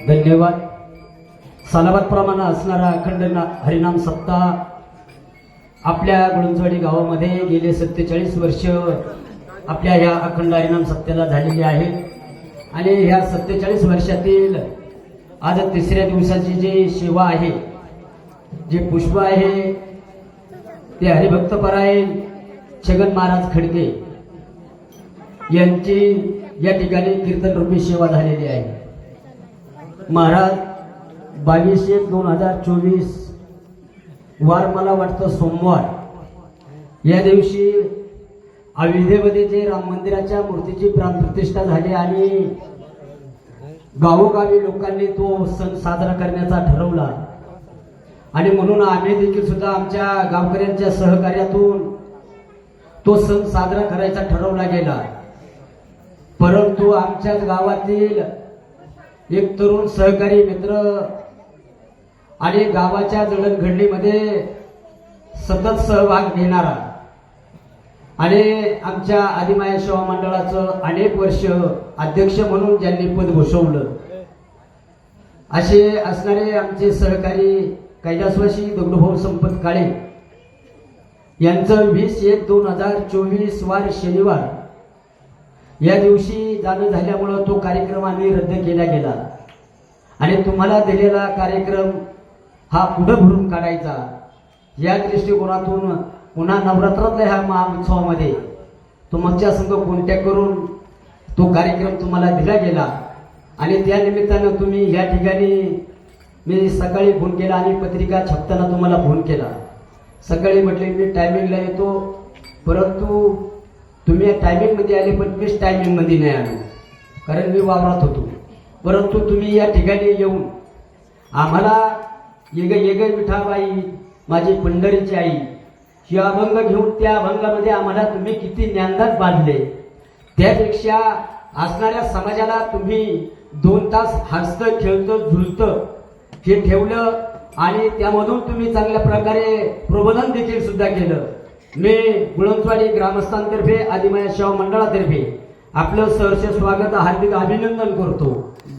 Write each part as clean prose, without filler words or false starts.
धन्यवाद. सालाबाद प्रमाणे असणारा अखंड हरिनाम सप्ताह आपल्या गुळंजवाडी गावामध्ये गेले 47 वर्ष आपल्या ह्या अखंड हरिनाम सप्त्याला झालेली आहे. आणि ह्या 47 वर्षातील आज तिसऱ्या दिवसाची जी सेवा आहे, जे पुष्प आहे, ते हरिभक्तपरायण छगन महाराज खडके यांची या ठिकाणी कीर्तन रूपी सेवा झालेली आहे. महाराज 22/1/2024 वार मला वाटतं सोमवार या दिवशी अयोध्येमध्ये जे राम मंदिराच्या मूर्तीची प्राणप्रतिष्ठा झाली आणि गावोगावी लोकांनी तो सण साजरा करण्याचा ठरवला. आणि म्हणून आम्ही देखील सुद्धा आमच्या गावकऱ्यांच्या सहकार्यातून तो सण साजरा करायचा ठरवला गेला. परंतु आमच्याच गावातील एक तरुण सहकारी मित्र आणि गावाच्या जडणघडणीमध्ये सतत सहभाग घेणारा आणि आमच्या आदिमाया सेवा मंडळाचं अनेक वर्ष अध्यक्ष म्हणून ज्यांनी पद भूषवलं असे असणारे आमचे सहकारी कैलासवासी दगडूभाऊ संपत काळे यांचं 20/1/2024 वार शनिवार या दिवशी जाणं झाल्यामुळं तो कार्यक्रम आम्ही रद्द केला गेला. आणि तुम्हाला दिलेला कार्यक्रम हा पुढे भरून काढायचा या दृष्टिकोनातून पुन्हा नवरात्रातल्या ह्या महाउत्सवामध्ये तुमच्या संघ कॉन्टॅक्ट करून तो कार्यक्रम तुम्हाला दिला गेला. आणि त्या निमित्तानं तुम्ही या ठिकाणी मी सकाळी फोन केला आणि पत्रिका छापताना तुम्हाला फोन केला. सकाळी म्हटले मी टायमिंगला येतो, परंतु तुम्ही टायमिंगमध्ये आले पण मीच टायमिंगमध्ये नाही आलो. कारण मी वावरात होतो. परंतु तुम्ही या ठिकाणी येऊन आम्हाला येग विठाबाई माझी पंढरीची आई ही अभंग घेऊन त्या अभंगामध्ये आम्हाला तुम्ही किती ज्ञानदान बांधले. त्यापेक्षा असणाऱ्या समाजाला तुम्ही 2 तास हसतं खेळतं झुलतं हे ठेवलं आणि त्यामधून तुम्ही चांगल्या प्रकारे प्रबोधन देखील सुद्धा केलं. मी गुळंचवाडी ग्रामस्थांतर्फे आदिमाया सेवा मंडळातर्फे आपलं सहर्ष स्वागत हार्दिक अभिनंदन करतो.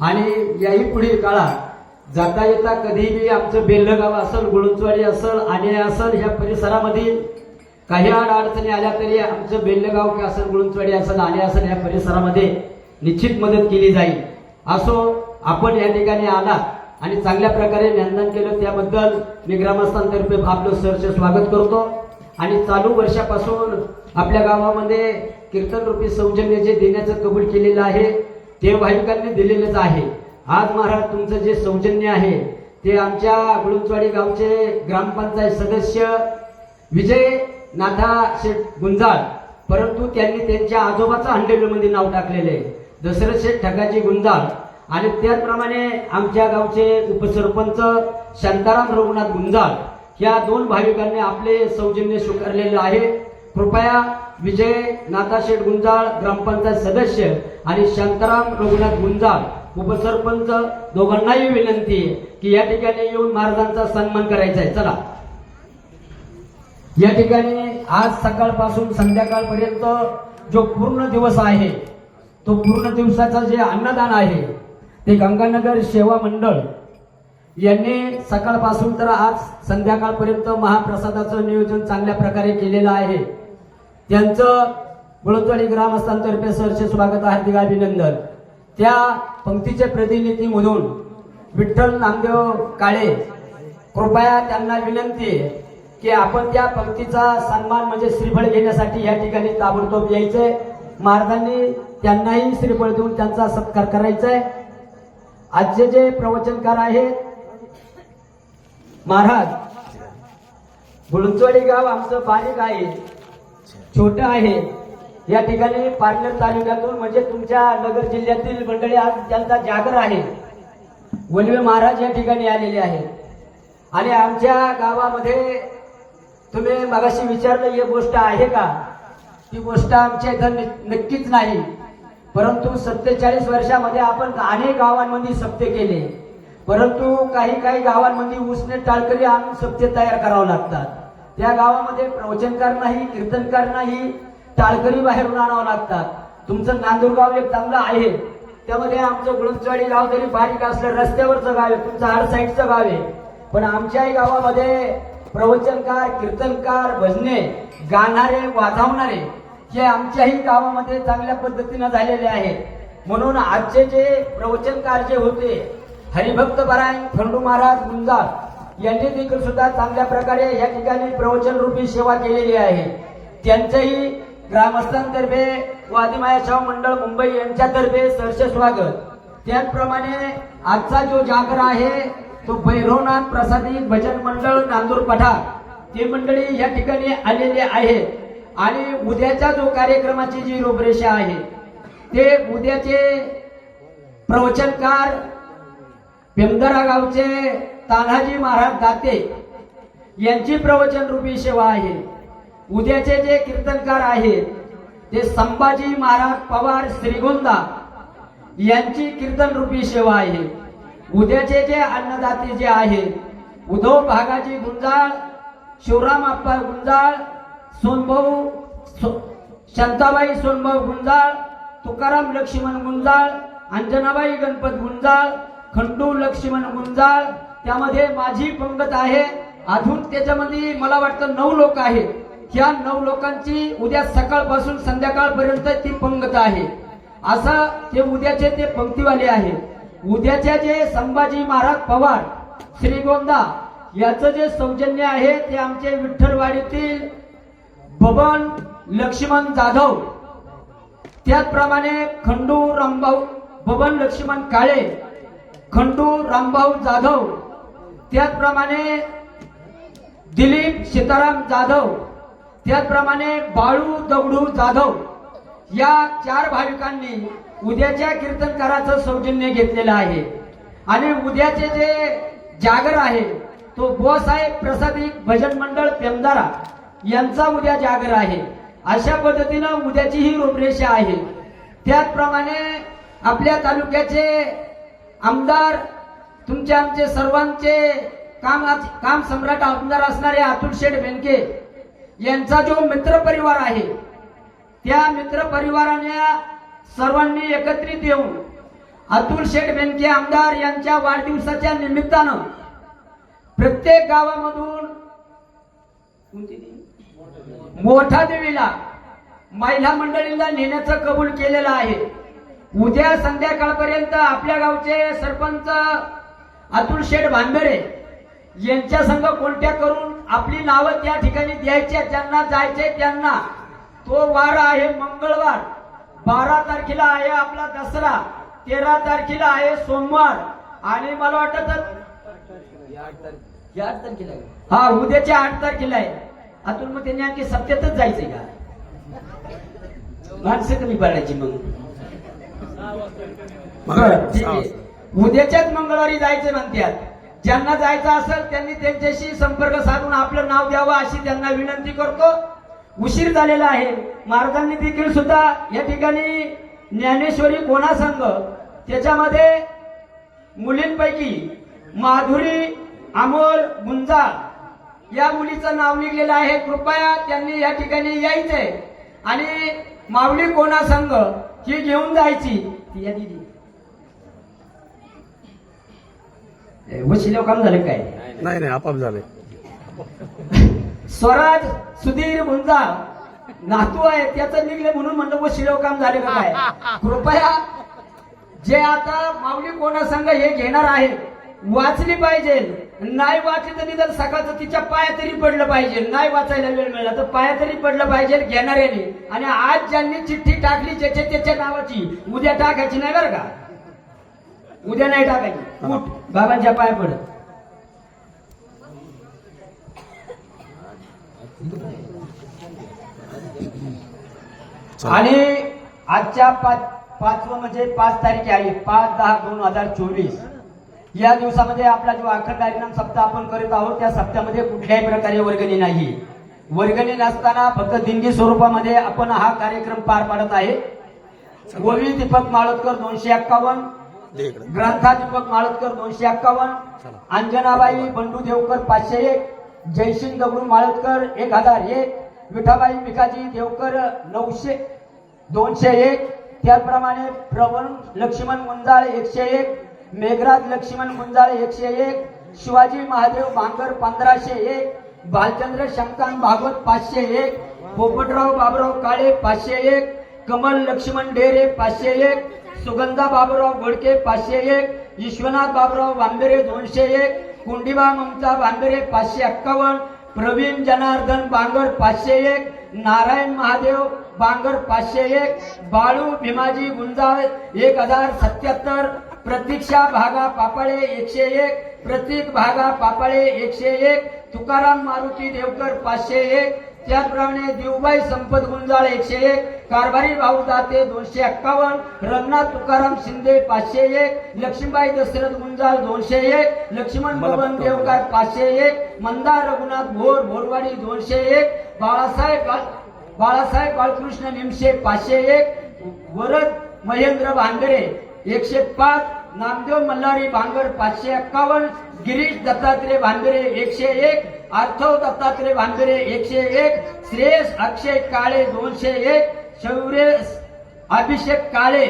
आणि याही पुढील काळात जाता येता कधीही आमचं बेल्लं गाव असेल, गुळंचवाडी असेल, आणे असेल, ह्या परिसरामध्ये काही अडचणी आल्या तरी आमचं बेल्लगाव की असेल, गुळंचवाडी असेल, आणे असेल, या परिसरामध्ये निश्चित मदत केली जाईल. असो आपण या ठिकाणी आला आणि चांगल्या प्रकारे ज्ञानदान केलं त्याबद्दल मी ग्रामस्थांतर्फे आपलं सहर्ष स्वागत करतो. आणि चालू वर्षापासून आपल्या गावामध्ये कीर्तन रूपी सौजन्य जे देण्याचं कबूल केलेलं आहे ते भाविकांनी दिलेलंच आहे. आज महाराज तुमचं जे सौजन्य आहे ते आमच्या गुळंचवाडी गावचे ग्रामपंचायत सदस्य विजय नाथा शेठ गुंजाळ, परंतु त्यांनी त्यांच्या आजोबाचं हंडेलमध्ये नाव टाकलेलं आहे दशरथ शेठ ठकाजी गुंजाळ. आणि त्याचप्रमाणे आमच्या गावचे उपसरपंच शांताराम रघुनाथ गुंजाळ या 2 भाविकांनी आपले सौजन्य स्वीकारलेले आहे. कृपया विजय नाथाशेठ गुंजाळ ग्रामपंचायत सदस्य आणि शांताराम रघुनाथ गुंजाळ उपसरपंच दोघांनाही विनंती आहे की या ठिकाणी येऊन महाराजांचा सन्मान करायचा आहे. चला या ठिकाणी आज सकाळपासून संध्याकाळपर्यंत जो पूर्ण दिवस आहे तो पूर्ण दिवसाचा जे अन्नदान आहे ते गंगानगर सेवा मंडळ यांनी सकाळपासून तर आज संध्याकाळपर्यंत महाप्रसादाचं नियोजन चांगल्या प्रकारे केलेलं आहे. त्यांचं गुळंचवाडी ग्रामस्थांतर्फे सहर्ष स्वागत हार्दिक अभिनंदन. त्या पंक्तीचे प्रतिनिधी म्हणून विठ्ठल नामदेव काळे, कृपया त्यांना विनंती आहे की आपण त्या पंक्तीचा सन्मान म्हणजे श्रीफळ घेण्यासाठी या ठिकाणी ताबडतोब यायचंय. महाराजांनी त्यांनाही श्रीफळ देऊन त्यांचा सत्कार करायचा आहे. आजचे जे प्रवचनकार आहेत महाराज, गुळंचवाडी गाव आमचं बारीक आहे, छोटं आहे. या ठिकाणी पारनेर तालुक्यातून म्हणजे तुमच्या नगर जिल्ह्यातील मंडळी आज त्यांचा जागर आहे. वल्वे महाराज या ठिकाणी आलेले आहेत. आणि आमच्या गावामध्ये तुम्ही मगाशी विचारलं ही गोष्ट आहे का, ती गोष्ट आमच्या इथं नक्कीच नाही. परंतु 47 वर्षामध्ये आपण अनेक गावांमध्ये सप्ते केले, परंतु काही गावांमध्ये उसने टाळकरी आणून सप्ते तयार करावं लागतात. त्या गावामध्ये प्रवचनकार नाही, कीर्तनकार नाही, टाळकरी बाहेरून आणावं लागतात. तुमचं नांदूरगाव एक चांगलं आहे, त्यामध्ये आमचं गुळंचवाडी गाव जरी बारीक असलं रस्त्यावरचं गाव आहे, तुमचं आड साईडचं गाव आहे, पण आमच्याही गावामध्ये प्रवचनकार, कीर्तनकार, भजने गाणारे, वाजवणारे हे आमच्याही गावामध्ये चांगल्या पद्धतीनं झालेले आहेत. म्हणून आजचे जे प्रवचनकार जे होते हरिभक्त परायण खंडू महाराज गुंजाळ यांनी देखील सुद्धा चांगल्या प्रकारे या ठिकाणी प्रवचन रूपी सेवा केलेली आहे. त्यांचंही ग्रामस्थांतर्फे व आदिमाया सेवा मंडळ मुंबई यांच्यातर्फे सहर्ष स्वागत. त्याचप्रमाणे आजचा जो जागर आहे तो भैरवनाथ प्रसादी भजन मंडळ नांदूर पठार ते मंडळी या ठिकाणी आलेले आहेत. आणि उद्याच्या जो कार्यक्रमाची जी रूपरेषा आहे ते उद्याचे प्रवचनकार पेमदरा गावचे तान्हाजी महाराज दाते यांची प्रवचन रूपी सेवा आहे. उद्याचे जे कीर्तनकार आहेत ते संभाजी महाराज पवार श्रीगोंदा यांची कीर्तन रूपी सेवा आहे. उद्याचे जे अन्नदाते जे आहेत उद्धव भागाजी गुंजाळ, शिवराम आप्पा गुंजाळ, सोनभाऊ शांताबाई सोनभाऊ गुंजाळ, तुकाराम लक्ष्मण गुंजाळ, अंजनाबाई गणपत गुंजाळ, खंडू लक्ष्मण गुंजाळ, त्यामध्ये माझी पंगत आहे. अजून त्याच्यामध्ये मला वाटतं 9 लोक आहेत. ह्या 9 लोकांची उद्या सकाळपासून संध्याकाळपर्यंत ती पंगत आहे. असं ते उद्याचे ते पंक्तीवाले आहेत. उद्याचे जे संभाजी महाराज पवार श्रीगोंदा याचं जे सौजन्य आहे ते आमचे विठ्ठलवाडीतील बबन लक्ष्मण जाधव, त्याचप्रमाणे खंडू रामभाऊ बबन लक्ष्मण काळे, खंडू रामभाऊ जाधव, त्याचप्रमाणे दिलीप सीताराम जाधव, त्याचप्रमाणे बाळू दगडू जाधव या 4 भाविकांनी उद्याच्या कीर्तनकाराचं सौजन्य घेतलेलं आहे आणि उद्याचे जे जागर आहे तो बोसाहेब प्रसादिक भजन मंडळ पेमदारा यांचा उद्या जागर आहे. अशा पद्धतीनं उद्याची ही रूपरेषा आहे. त्याचप्रमाणे आपल्या तालुक्याचे आमदार तुमच्या आमचे सर्वांचे काम सम्राट आमदार असणारे अतुल शेठ बेनके यांचा जो मित्र परिवार आहे त्या मित्र परिवाराने सर्वांनी एकत्रित येऊन अतुल शेठ बेनके आमदार यांच्या वाढदिवसाच्या निमित्तानं प्रत्येक गावामधून मोठा देवीला महिला मंडळींना नेण्याचं कबूल केलेलं आहे. उद्या संध्याकाळपर्यंत आपल्या गावचे सरपंच अतुल शेठ भांबेरे यांच्या संघ कोणत्या करून आपली नावं त्या ठिकाणी द्यायची, ज्यांना जायचे त्यांना. तो वार आहे मंगळवार. 12 तारखेला आहे आपला दसरा, 13 तारखेला आहे सोमवार आणि मला वाटत 8 तारखेला हा उद्याच्या 8 तारखेला आहे. अतुल मग त्यांनी आणखी सप्त्यातच जायचंय का? माणसं कमी पडायची मग. ठीक आहे, उद्याच्याच मंगळवारी जायचे म्हणतात. ज्यांना जायचं असेल त्यांनी त्यांच्याशी संपर्क साधून आपलं नाव द्यावं अशी त्यांना विनंती करतो. उशीर झालेला आहे. महाराजांनी देखील सुद्धा या ठिकाणी ज्ञानेश्वरी कोणा संघ त्याच्यामध्ये मुलींपैकी माधुरी अमोल गुंजाळ या मुलीचं नाव निघलेलं आहे. कृपया त्यांनी या ठिकाणी यायचंय आणि माऊली कोणा संघ ही घेऊन जायची. ती या दिदी वशिले काम झाले काय? नाही नाही आपाप झाले. स्वराज सुधीर गुंजाळ नातू आहे त्याचं निघले म्हणून म्हणलं वशिले काम झाले का काय? कृपया जे आता माऊली कोणा संघ हे घेणार आहे वाचली पाहिजे. नाही वाचली तर निदान सकाळचं तिच्या पाया तरी पडलं पाहिजे. नाही वाचायला वेळ मिळाला तर पाया तरी पडलं पाहिजे घेणाऱ्याने. आणि आज ज्यांनी चिठ्ठी टाकली ज्याच्या त्याच्या नावाची उद्या टाकायची नाही बरं का. उद्या नाही टाकायची. उठ बाबांच्या पाया पडत. आणि आजच्या 5 म्हणजे 5 तारीख आहे 5/10/2024 या दिवसामध्ये आपला जो अखंड हरिनाम सप्ताह आपण करीत आहोत त्या सप्त्यामध्ये कुठल्याही प्रकारे वर्गणी नाही. वर्गणी नसताना फक्त दिंडी स्वरूपामध्ये आपण हा कार्यक्रम पार पाडत आहे. गोवी दीपक माळोदकर 251, ग्रंथा दीपक माळोदकर 251, अंजनाबाई बंडू देवकर 501, जयसिंग दगडू माळोदकर 1001, विठाबाई मिकाजी देवकर 201, त्याचप्रमाणे प्रवण लक्ष्मण गुंजाळ 101, मेघराज लक्ष्मण गुंजाळ 101, शिवाजी महादेव भांगर 1501, बालचंद्र शंकांत भागवत 501, पोपटराव बाबुराव काळे 501, कमल लक्ष्मण डेरे 501, सुगंधा बाबुराव घोडके 501, विश्वनाथ बाबुराव भांबेरे 201, कुंडीबा ममता भांबेरे 551, प्रवीण जनार्दन बांगर 501, नारायण महादेव बांगर 501, बाळू भीमाजी गुंजाळ 1077, प्रतीक्षा भागा पापाळे 101, प्रतीक भागा पापाळे 101, तुकाराम मारुती देवकर 501, त्याचप्रमाणे देवबाई संपत गुंजाळ 101, कारभारी भाऊ दाते 251, रंगनाथ तुकाराम शिंदे 501, लक्ष्मीबाई दशरथ गुंजाळ 201, लक्ष्मण बबन देवकर 501, मंदार रघुनाथ भोर भोरवाडी 201, बाळासाहेब बाळकृष्ण निमशे 501, वरद महेंद्र भांगरे 105, नामदेव मल्हारी भांगर 551, गिरीश दत्तात्रय भांगरे 101, आर्थव दत्तात्रय भांगरे 101, श्रेयस अक्षय काळे 201, शौर्य अभिषेक काळे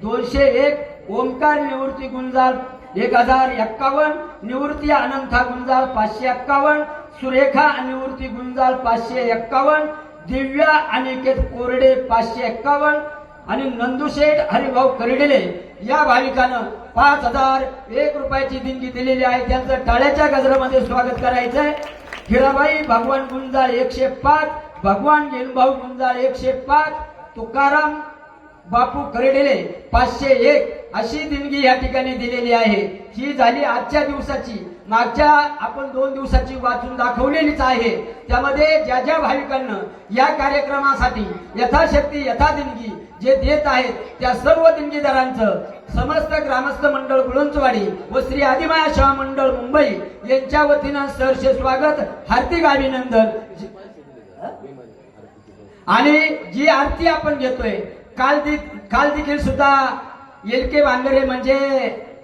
201, ओमकार निवृत्ती गुंजाळ 1051, निवृत्ती अनंता गुंजाळ 551, सुरेखा निवृत्ती गुंजाळ 551, दिव्या अनिकेत कोरडे 551 आणि नंदुशेठ हरिभाऊ करडेले या भाविकानं 5001 रुपयाची देणगी दिलेली आहे. त्यांचं टाळ्याच्या गजरामध्ये स्वागत करायचंय. हिराबाई भगवान गुंजाळ 105, भगवान गेलभाऊ गुंजाळ 105, तुकाराम बापू करडेले 501 अशी देणगी या ठिकाणी दिलेली आहे. ही झाली आजच्या दिवसाची. मागच्या आपण 2 दिवसाची वाचून दाखवलेलीच आहे. त्यामध्ये ज्या ज्या भाविकांना या कार्यक्रमासाठी यथाशक्ती यथा देणगी जे देत आहेत त्या सर्व देणगीदारांचं समस्त ग्रामस्थ मंडळ गुळंचवाडी व श्री आदिमाया सेवा मंडळ मुंबई यांच्या वतीनं सहर्ष स्वागत, हार्दिक अभिनंदन। आणि जी आरती आपण घेतोय काल देखील सुद्धा LK वांगरे म्हणजे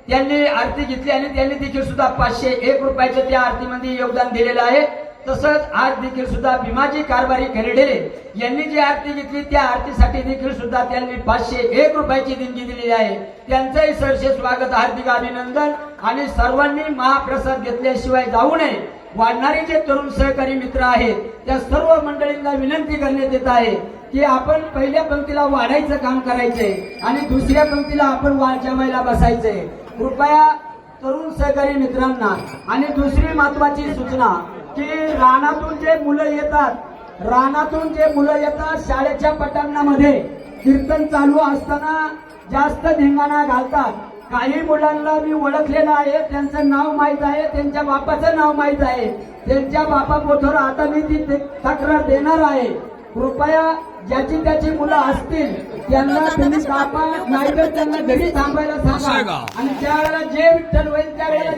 त्यांनी आरती घेतली आणि त्यांनी देखील सुद्धा 501 रुपयाचं त्या आरतीमध्ये योगदान दिलेलं आहे। तसंच आज देखील सुद्धा भीमाजी कारभारी खरेडेरे यांनी जी आरती घेतली त्या आरतीसाठी देखील सुद्धा त्यांनी 501 रुपयाची देणगी दिलेली आहे। त्यांचंही सहर्ष स्वागत, हार्दिक अभिनंदन। आणि सर्वांनी महाप्रसाद घेतल्याशिवाय जाऊ नये। वाढणारे जे तरुण सहकारी मित्र आहेत त्या सर्व मंडळींना विनंती करण्यात येत आहे की आपण पहिल्या पंक्तीला वाढायचं काम करायचंय आणि दुसऱ्या पंक्तीला आपण जेवायला बसायचंय। कृपया तरुण सहकारी मित्रांना। आणि दुसरी महत्वाची सूचना की रानातून जे मुलं येतात शाळेच्या पटांगणामध्ये कीर्तन चालू असताना जास्त धिंगाणा घालतात। काही मुलांना मी ओळखलेलं आहे, त्यांचं नाव माहित आहे, त्यांच्या बापाचं नाव माहित आहे, त्यांच्या बापाबरोबर आता मी ती तक्रार देणार आहे। कृपया ज्याची त्याची मुलं असतील त्यांना तुम्ही बापा नाहीतर त्यांना घरी थांबायला सांगा आणि ज्या वेळेला जे विठ्ठल होईल त्यावेळेला